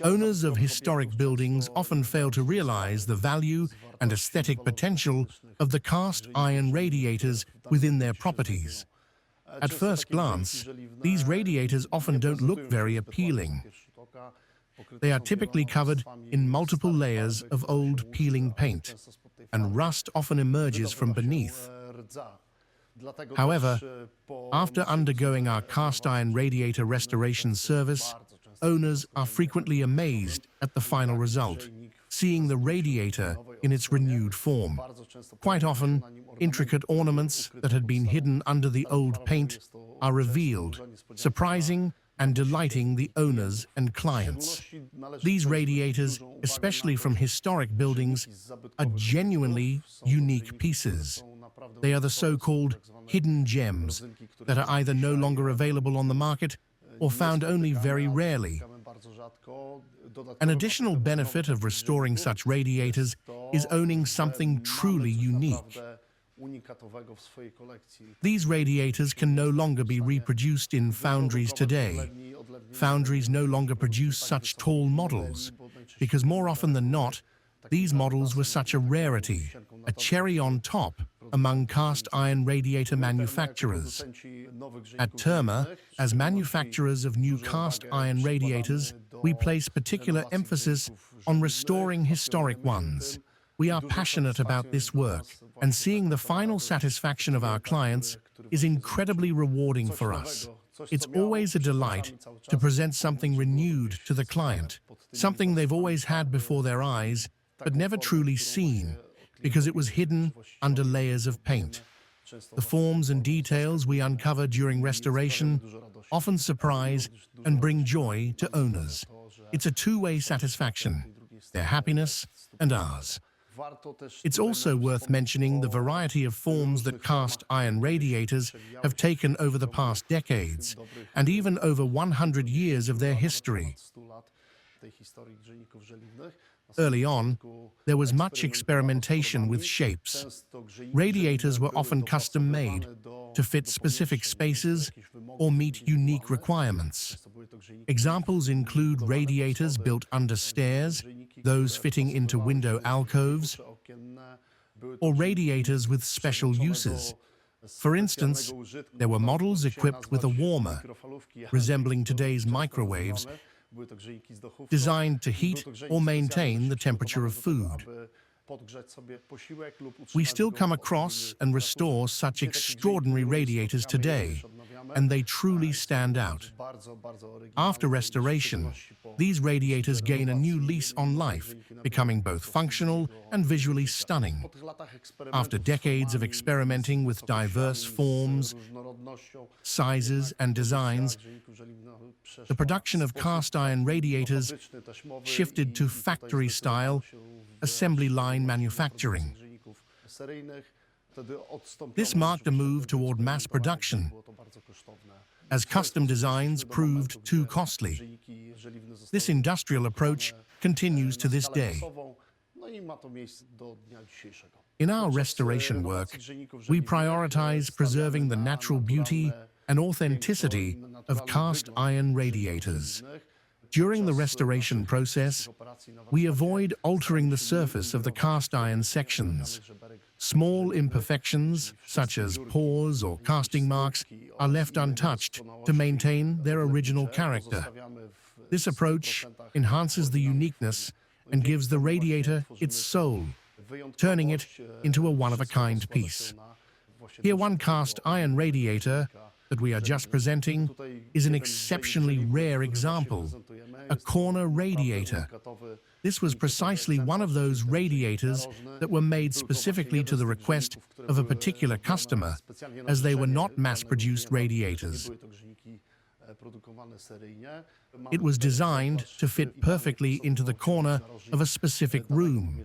Owners of historic buildings often fail to realize the value and aesthetic potential of the cast iron radiators within their properties. At first glance, these radiators often don't look very appealing. They are typically covered in multiple layers of old peeling paint, and rust often emerges from beneath. However, after undergoing our cast iron radiator restoration service, owners are frequently amazed at the final result, seeing the radiator in its renewed form. Quite often, intricate ornaments that had been hidden under the old paint are revealed, surprising and delighting the owners and clients. These radiators, especially from historic buildings, are genuinely unique pieces. They are the so-called hidden gems that are either no longer available on the market or found only very rarely. An additional benefit of restoring such radiators is owning something truly unique. These radiators can no longer be reproduced in foundries today. Foundries no longer produce such tall models, because more often than not, these models were such a rarity, a cherry on top among cast iron radiator manufacturers. At Terma, as manufacturers of new cast iron radiators, we place particular emphasis on restoring historic ones. We are passionate about this work, and seeing the final satisfaction of our clients is incredibly rewarding for us. It's always a delight to present something renewed to the client, something they've always had before their eyes, but never truly seen, because it was hidden under layers of paint. The forms and details we uncover during restoration often surprise and bring joy to owners. It's a two-way satisfaction, their happiness and ours. It's also worth mentioning the variety of forms that cast iron radiators have taken over the past decades, and even over 100 years of their history. Early on, there was much experimentation with shapes. Radiators were often custom-made to fit specific spaces or meet unique requirements. Examples include radiators built under stairs, those fitting into window alcoves, or radiators with special uses. For instance, there were models equipped with a warmer, resembling today's microwaves, designed to heat or maintain the temperature of food. We still come across and restore such extraordinary radiators today, and they truly stand out. After restoration, these radiators gain a new lease on life, becoming both functional and visually stunning. After decades of experimenting with diverse forms, sizes, and designs, the production of cast iron radiators shifted to factory-style, assembly line manufacturing. This marked a move toward mass production, as custom designs proved too costly. This industrial approach continues to this day. In our restoration work, we prioritize preserving the natural beauty and authenticity of cast iron radiators. During the restoration process, we avoid altering the surface of the cast iron sections. Small imperfections, such as pores or casting marks, are left untouched to maintain their original character. This approach enhances the uniqueness and gives the radiator its soul, turning it into a one-of-a-kind piece. Here, one cast iron radiator that we are just presenting is an exceptionally rare example, a corner radiator. This was precisely one of those radiators that were made specifically to the request of a particular customer, as they were not mass-produced radiators. It was designed to fit perfectly into the corner of a specific room,